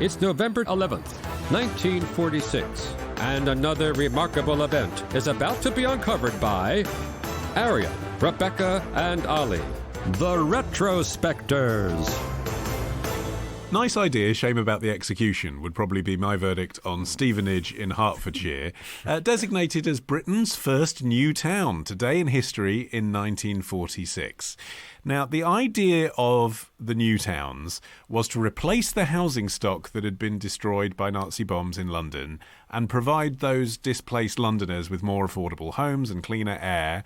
It's November 11th, 1946, and another remarkable event is about to be uncovered by Arion, Rebecca, and Olly, the Retrospectors. Nice idea, shame about the execution would probably be my verdict on Stevenage in Hertfordshire, designated as Britain's first new town, today in history in 1946. Now, the idea of the new towns was to replace the housing stock that had been destroyed by Nazi bombs in London and provide those displaced Londoners with more affordable homes and cleaner air.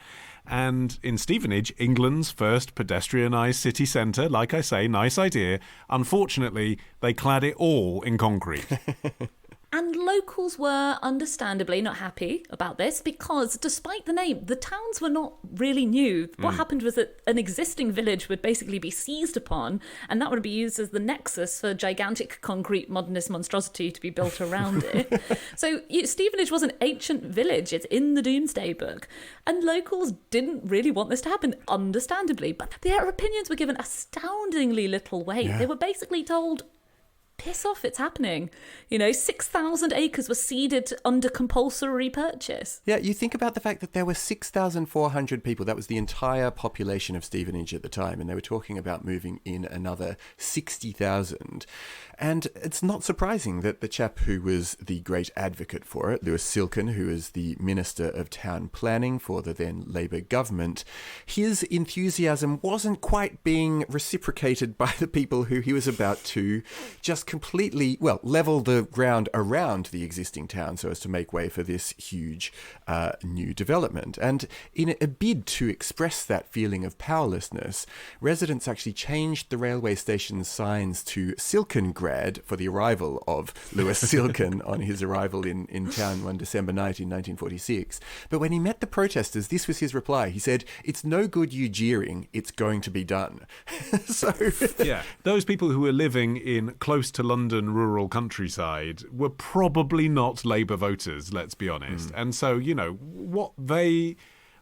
And in Stevenage, England's first pedestrianised city centre, like I say, nice idea. Unfortunately, they clad it all in concrete. And locals were understandably not happy about this because, despite the name, the towns were not really new. What happened was that an existing village would basically be seized upon, and that would be used as the nexus for gigantic concrete modernist monstrosity to be built around it. So Stevenage was an ancient village. It's in the Doomsday Book. And locals didn't really want this to happen, understandably. But their opinions were given astoundingly little weight. Yeah. They were basically told, piss off, it's happening. 6,000 acres were ceded under compulsory purchase. Yeah, you think about the fact that there were 6,400 people. That was the entire population of Stevenage at the time, and they were talking about moving in another 60,000. And it's not surprising that the chap who was the great advocate for it, Lewis Silkin, who was the Minister of Town Planning for the then Labour government, his enthusiasm wasn't quite being reciprocated by the people who he was about to just completely, level the ground around the existing town so as to make way for this huge new development. And in a bid to express that feeling of powerlessness, residents actually changed the railway station's signs to Silkingrad for the arrival of Lewis Silkin on his arrival in town one December night in 1946. But when he met the protesters, this was his reply. He said, "It's no good you jeering, it's going to be done." So yeah, those people who were living in close to London rural countryside were probably not Labour voters, let's be honest. And so, what they,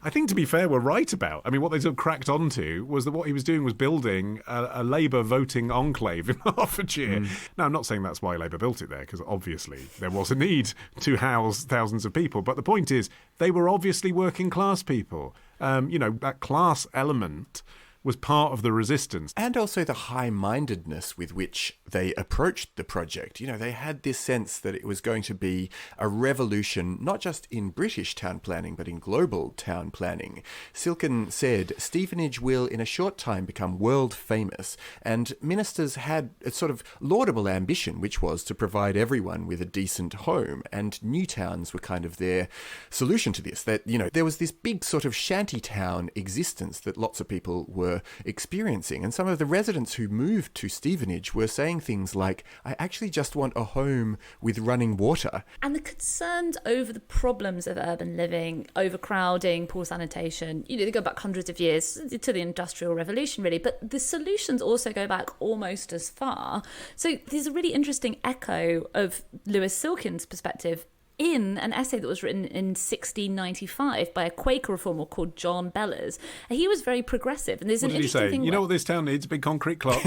I think to be fair, were right about. I mean, what they sort of cracked onto was that what he was doing was building a Labour voting enclave in Hertfordshire. Now, I'm not saying that's why Labour built it there, because obviously there was a need to house thousands of people. But the point is, they were obviously working class people. That class element was part of the resistance. And also the high-mindedness with which they approached the project. They had this sense that it was going to be a revolution, not just in British town planning, but in global town planning. Silkin said, "Stevenage will in a short time become world famous." And ministers had a sort of laudable ambition, which was to provide everyone with a decent home. And new towns were kind of their solution to this. That, there was this big sort of shanty town existence that lots of people were experiencing. And some of the residents who moved to Stevenage were saying things like, "I actually just want a home with running water." And the concerns over the problems of urban living, overcrowding, poor sanitation, they go back hundreds of years to the Industrial Revolution, really. But the solutions also go back almost as far. So there's a really interesting echo of Lewis Silkin's perspective in an essay that was written in 1695 by a Quaker reformer called John Bellers. He was very progressive. And there's What an did he interesting say? thing. You know what this town needs? A big concrete clock.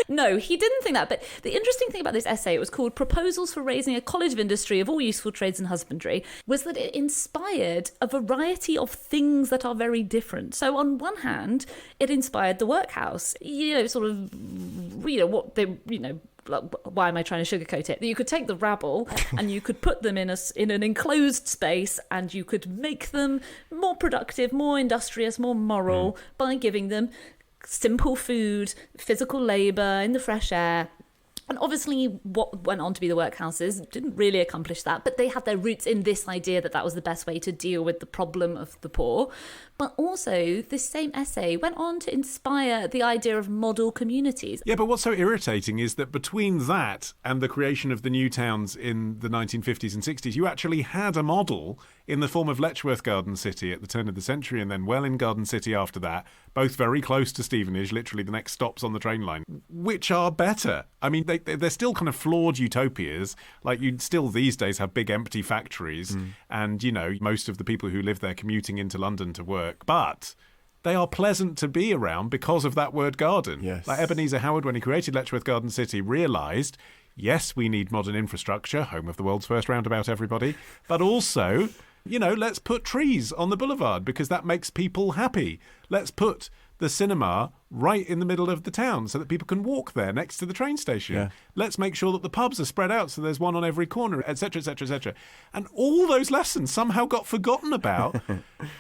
No, he didn't think that. But the interesting thing about this essay, it was called Proposals for Raising a College of Industry of All Useful Trades and Husbandry, was that it inspired a variety of things that are very different. So on one hand, it inspired the workhouse, why am I trying to sugarcoat it? You could take the rabble and you could put them in an enclosed space, and you could make them more productive, more industrious, more moral by giving them simple food, physical labour in the fresh air. And obviously what went on to be the workhouses didn't really accomplish that, but they had their roots in this idea that that was the best way to deal with the problem of the poor. But also, this same essay went on to inspire the idea of model communities. Yeah, but what's so irritating is that between that and the creation of the new towns in the 1950s and 60s, you actually had a model in the form of Letchworth Garden City at the turn of the century, and then Welwyn Garden City after that, both very close to Stevenage, literally the next stops on the train line, which are better. I mean, they're still kind of flawed utopias. Like, you'd still these days have big empty factories and, most of the people who live there commuting into London to work. But they are pleasant to be around because of that word garden. Yes. Like Ebenezer Howard, when he created Letchworth Garden City, realised, yes, we need modern infrastructure, home of the world's first roundabout, everybody, but also, let's put trees on the boulevard because that makes people happy. Let's put the cinema right in the middle of the town so that people can walk there next to the train station. Yeah. Let's make sure that the pubs are spread out so there's one on every corner, etc., etc., etc. And all those lessons somehow got forgotten about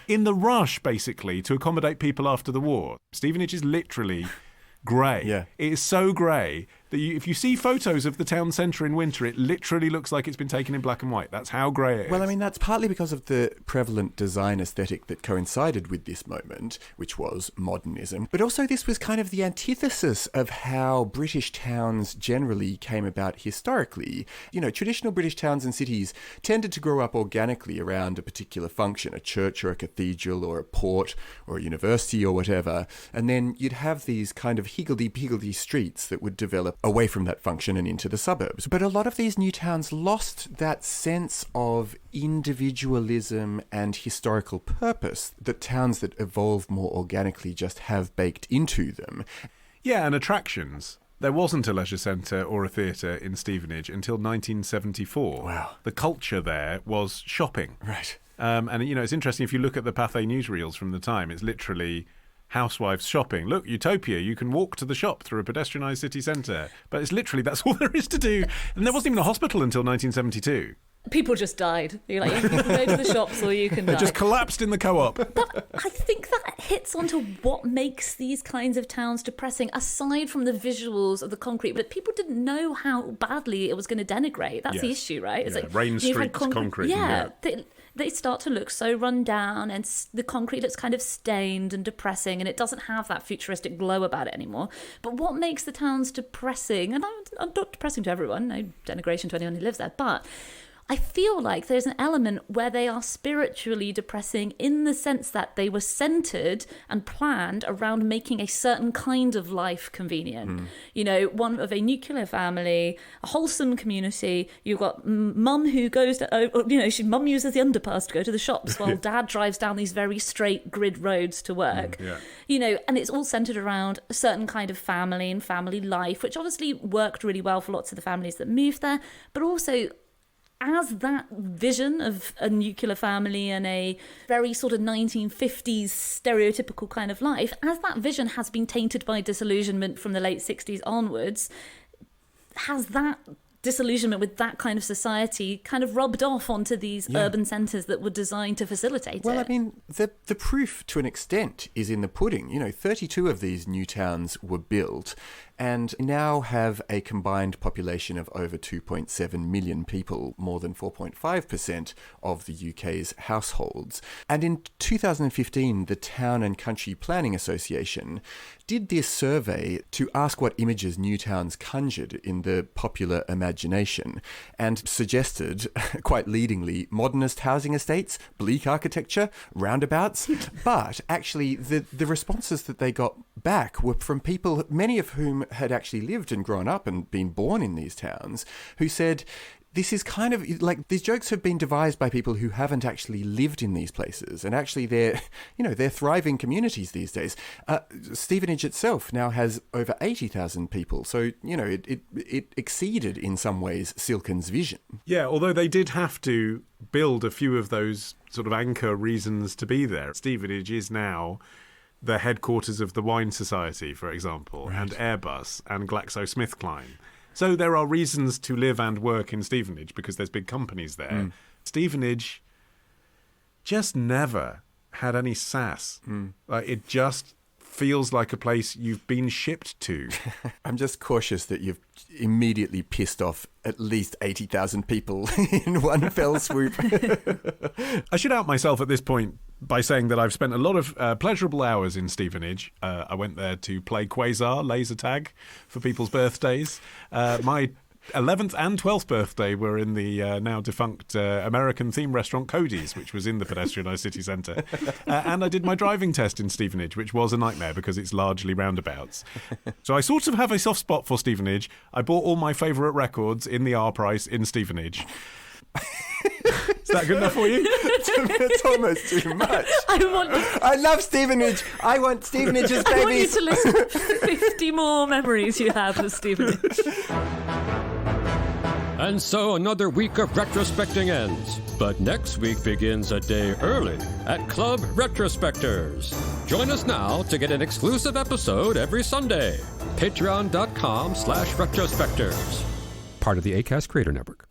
in the rush, basically, to accommodate people after the war. Stevenage is literally grey. Yeah. It is so grey that if you see photos of the town centre in winter, it literally looks like it's been taken in black and white. That's how grey it is. Well, I mean, that's partly because of the prevalent design aesthetic that coincided with this moment, which was modernism. But also this was kind of the antithesis of how British towns generally came about historically. Traditional British towns and cities tended to grow up organically around a particular function, a church or a cathedral or a port or a university or whatever. And then you'd have these kind of higgledy-piggledy streets that would develop away from that function and into the suburbs. But a lot of these new towns lost that sense of individualism and historical purpose that towns that evolve more organically just have baked into them. Yeah, and attractions. There wasn't a leisure centre or a theatre in Stevenage until 1974. Wow. The culture there was shopping. Right. And it's interesting, if you look at the Pathé newsreels from the time, it's literally housewives shopping. Look, Utopia, you can walk to the shop through a pedestrianised city centre. But it's literally, that's all there is to do. And there wasn't even a hospital until 1972. People just died. You're like, you can go to the shops or you can die. They just collapsed in the co-op. But I think that hits onto what makes these kinds of towns depressing, aside from the visuals of the concrete. But people didn't know how badly it was going to denigrate. That's the issue, right? It's like rain you've had streaked concrete. Yeah. They start to look so run down, and the concrete looks kind of stained and depressing, and it doesn't have that futuristic glow about it anymore. But what makes the towns depressing, and I'm not depressing to everyone, no denigration to anyone who lives there, but I feel like there's an element where they are spiritually depressing in the sense that they were centred and planned around making a certain kind of life convenient. One of a nuclear family, a wholesome community. You've got mum who goes to, mum uses the underpass to go to the shops while dad drives down these very straight grid roads to work. And it's all centred around a certain kind of family and family life, which obviously worked really well for lots of the families that moved there, but also as that vision of a nuclear family and a very sort of 1950s stereotypical kind of life, as that vision has been tainted by disillusionment from the late 60s onwards, has that disillusionment with that kind of society kind of rubbed off onto these urban centres that were designed to facilitate it? Well, I mean, the proof to an extent is in the pudding. 32 of these new towns were built and now have a combined population of over 2.7 million people, more than 4.5% of the UK's households. And in 2015, the Town and Country Planning Association did this survey to ask what images new towns conjured in the popular imagination and suggested, quite leadingly, modernist housing estates, bleak architecture, roundabouts. But actually, the responses that they got back were from people, many of whom had actually lived and grown up and been born in these towns, who said, this is kind of like, these jokes have been devised by people who haven't actually lived in these places, and actually they're thriving communities these days. Stevenage itself now has over 80,000 people, so it exceeded in some ways Silkin's vision. Yeah, although they did have to build a few of those sort of anchor reasons to be there. Stevenage is now the headquarters of the Wine Society, for example, and Airbus and GlaxoSmithKline. So there are reasons to live and work in Stevenage because there's big companies there. Stevenage just never had any sass. Like, it just feels like a place you've been shipped to. I'm just cautious that you've immediately pissed off at least 80,000 people in one fell swoop. I should out myself at this point by saying that I've spent a lot of pleasurable hours in Stevenage. I went there to play Quasar laser tag for people's birthdays. My 11th and 12th birthday were in the now defunct American theme restaurant Cody's, which was in the pedestrianised city centre. And I did my driving test in Stevenage, which was a nightmare because it's largely roundabouts. So I sort of have a soft spot for Stevenage. I bought all my favourite records in the R price in Stevenage. Is that good enough for you? It's almost too much. I love Stevenage. I want Stevenage's babies. I want you to list 50 more memories you have of Stevenage. And so another week of retrospecting ends. But next week begins a day early at Club Retrospectors. Join us now to get an exclusive episode every Sunday. Patreon.com/retrospectors. Part of the Acast Creator Network.